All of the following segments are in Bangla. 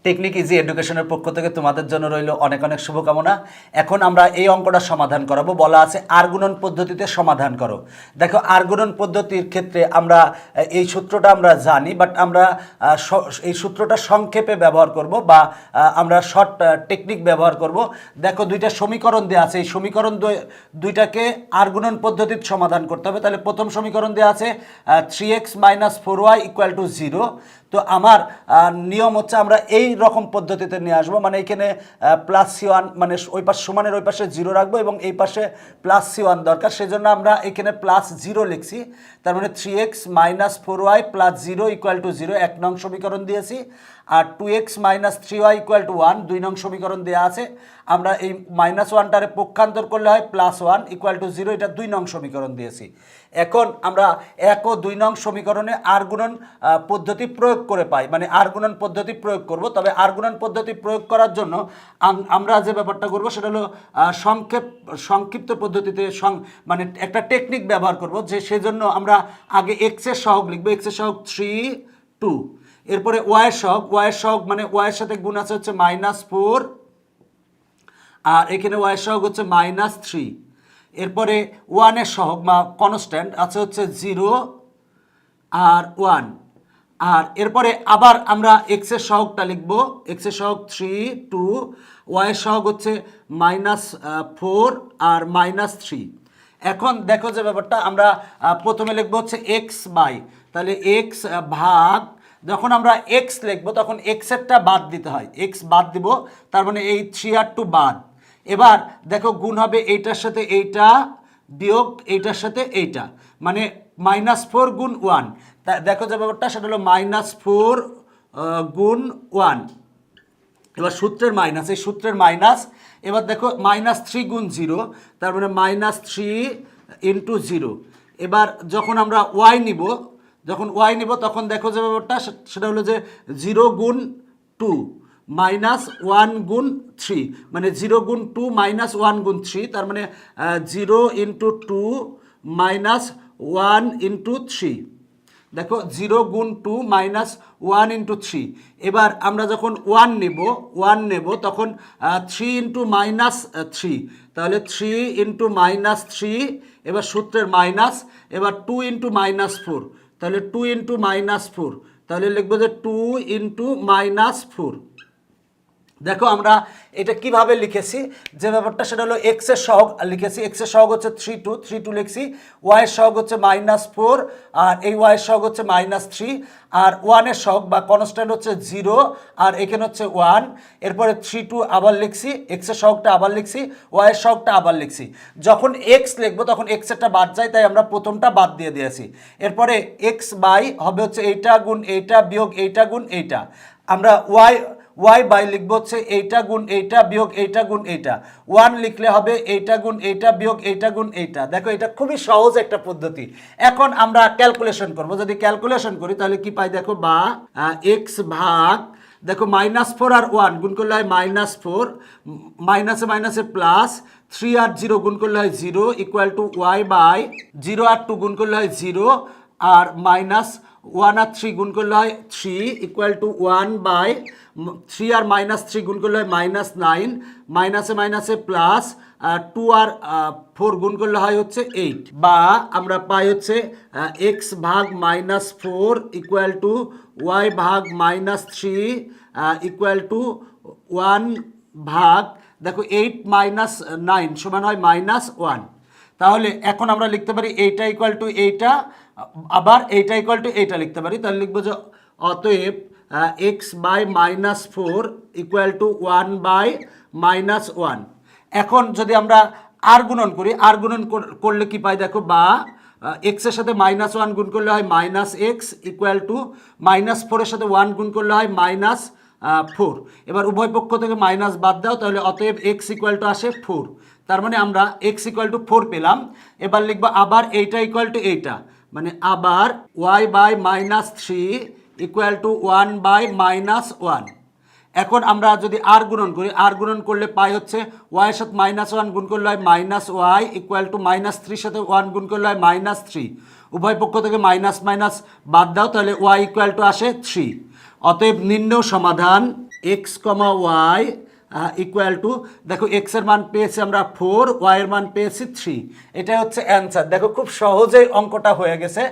টেকনিক ইজি এডুকেশনের পক্ষ থেকে তোমাদের জন্য রইল অনেক অনেক শুভকামনা। এখন আমরা এই অঙ্কটা সমাধান করাবো। বলা আছে আর গুণন পদ্ধতিতে সমাধান করো। দেখো, আর গুণন পদ্ধতির ক্ষেত্রে আমরা এই সূত্রটা আমরা জানি, বাট আমরা এই সূত্রটা সংক্ষেপে ব্যবহার করব বা আমরা শর্ট টেকনিক ব্যবহার করব। দেখো, দুইটা সমীকরণ দেওয়া আছে, এই সমীকরণ দুইটাকে আর গুণন পদ্ধতিতে সমাধান করতে হবে। তাহলে প্রথম সমীকরণ দেওয়া আছে 3x - 4y = 0। তো আমার নিয়ম হচ্ছে আমরা এই রকম পদ্ধতিতে নিয়ে আসবো, মানে এখানে +c1, মানে ওই পাশে সমানের ওই পাশে 0 রাখবো এবং এই পাশে +c1 দরকার, সেজন্য আমরা এখানে +0 লিখছি। তার মানে 3x - 4y + 0 = 0 1 নং সমীকরণ দিয়েছি। আর 2x - 3y = 1 2 নং সমীকরণ দেওয়া আছে। আমরা এই -1টারে পক্ষান্তর করলে হয় +1 = 0, এটা 2 নং সমীকরণ দিয়েছি। এখন আমরা 1 ও 2 নং সমীকরণে আর গুণন পদ্ধতি প্রয়োগ করে পাই, মানে আর গুণন পদ্ধতি প্রয়োগ করব। তবে আর গুণন পদ্ধতি প্রয়োগ করার জন্য আমরা যে ব্যাপারটা করব সেটা হলো সংক্ষিপ্ত পদ্ধতিতে মানে একটা টেকনিক ব্যবহার করব, যে সেজন্য আমরা আগে x এর সহগ লিখব। x এর সহগ 3 2, এরপরে y এর সহগ মানে y এর সাথে গুণ আছে হচ্ছে -4, আর এখানে y এর সহগ হচ্ছে -3। এরপরে 1 এর সহগ বা কনস্ট্যান্ট আছে হচ্ছে 0 আর 1। আর এরপরে আবার আমরা x এর সহগটা লিখব। x এর সহগ 3 2, y এর সহগ হচ্ছে -4 আর -3। এখন দেখো যে ব্যাপারটা আমরা প্রথমে লিখব হচ্ছে x বাই, তাহলে x ভাগ, যখন আমরা x লিখব তখন x এরটা বাদ দিতে হয়, x বাদ দিব, তার মানে এই 3 আর 2 বাদ। এবার দেখো গুণ হবে এইটার সাথে এইটা বিয়োগ এইটার সাথে এইটা, মানে -4 গুণ 1। দেখো যে ব্যাপারটা সেটা হলো -4 গুণ 1। এবার সূত্রের মাইনাস, এই সূত্রের মাইনাস। এবার দেখো -3 গুণ 0, তার মানে -3 × 0। এবার যখন আমরা y নিব তখন দেখো যে ব্যাপারটা সেটা হলো যে 0 গুণ 2 -1 গুণ 3, মানে 0 গুণ 2 -1 গুণ 3, তার মানে 0 × 2 -1 × 3। দেখো 0 গুণ 2 -1 × 3। এবার আমরা যখন 1 নেব তখন 3 × -3, তাহলে 3 × -3, এবার সূত্রের মাইনাস। এবার 2 × -4, তাহলে 2 × -4, তাহলে লিখবো যে 2 × -4। দেখো আমরা এটা কিভাবে লিখেছি, যে ব্যাপারটা সেটা হলো x এর সহগ লিখেছি। x এর সহগ হচ্ছে 3 2 লিখছি, y এর সহগ হচ্ছে -4, আর এই y এর সহগ হচ্ছে -3, আর 1 এর সহগ বা কনস্ট্যান্ট হচ্ছে 0, আর এখানে হচ্ছে 1। এরপরে 3 2 আবার লিখছি, x এর সহগটা আবার লিখছি, y এর সহগটা আবার লিখছি। যখন x লিখবো তখন x এরটা বাদ যায়, তাই আমরা প্রথমটা বাদ দিয়ে দিয়েছি। এরপরে x বাই হবে হচ্ছে এইটা গুণ এইটা বিয়োগ এইটা গুণ এইটা। আমরা y বাই লিখবো হচ্ছে এইটা গুণ এইটা বিয়োগ এইটা গুণ এইটা। 1 লিখলে হবে এইটা গুণ এইটা বিয়োগ এইটা গুণ এইটা। দেখো এটা খুবই সহজ একটা পদ্ধতি। এখন আমরা ক্যালকুলেশন করব। যদি ক্যালকুলেশন করি তাহলে কি পাই দেখো, বা x ভাগ, দেখো -4 আর 1 গুণ করলে হয় -4, মাইনাসে মাইনাসে প্লাস, 3 আর 0 গুণ করলে হয় 0 = y বাই 0 আর 2 গুণ করলে হয় 0, আর -1 আর 3 গুণ করলে হয় 3 = 1 বাই 3 আর -3 গুণ করলে হয় -9, মাইনাসে মাইনাসে প্লাস, 2 আর 4 গুণ করলে হয় হচ্ছে 8, বা আমরা পাই হচ্ছে x ভাগ -4 = y ভাগ -3 = 1 ভাগ, দেখো 8 - 9 সমান হয় -1। তাহলে এখন আমরা লিখতে পারি এইটা = এইটা, আবার এইটা = এইটা লিখতে পারি। তাহলে লিখবো যে অতএব x বাই -4 = 1 বাই -1। এখন যদি আমরা আর গুণন করি, আর গুণন করলে কি পাই দেখো, বা x এর সাথে -1 গুণ করলে হয় -x -4 এর সাথে 1 গুণ করলে হয় -4। এবার উভয় পক্ষ থেকে মাইনাস বাদ দাও, তাহলে অতএব x = আসে 4। তার মানে আমরা x = 4 পেলাম। এবার লিখবো আবার এইটা = এইটা, মানে আবার y বাই -3 = 1 বাই -1। এখন আমরা যদি আর গুণন করি, আর গুণন করলে পাই হচ্ছে y এর সাথে -1 গুণ করলে হয় -y = -3 সাথে 1 গুণ করলে হয় -3। উভয় পক্ষ থেকে মাইনাস মাইনাস বাদ দাও, তাহলে y = আসে 3। অতএব নির্ণেয় সমাধান x comma y equal to, দেখো এক্স এর মান পেয়েছি আমরা 4, ওয়াই এর মান পেয়েছি 3। এটা হচ্ছে অ্যান্সার। দেখো খুব সহজেই অঙ্কটা হয়ে গেছে।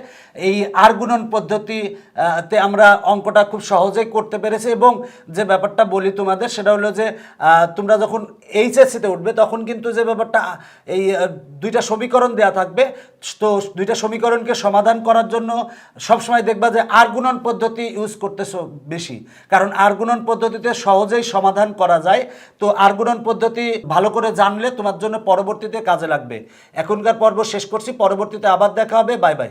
এই আর গুণন পদ্ধতিতে আমরা অঙ্কটা খুব সহজেই করতে পেরেছি। এবং যে ব্যাপারটা বলি তোমাদের, সেটা হলো যে তোমরা যখন এইচএসসিতে উঠবে তখন কিন্তু যে ব্যাপারটা, এই দুইটা সমীকরণ দেওয়া থাকবে, তো দুইটা সমীকরণকে সমাধান করার জন্য সবসময় দেখবা যে আর গুণন পদ্ধতি ইউজ করতেছো বেশি, কারণ আর গুণন পদ্ধতিতে সহজেই সমাধান করা যায়। তো আর গুণন পদ্ধতি ভালো করে জানলে তোমার জন্য পরবর্তীতে কাজে লাগবে। এখনকার পর্ব শেষ করছি, পরবর্তীতে আবার দেখা হবে। Bye bye.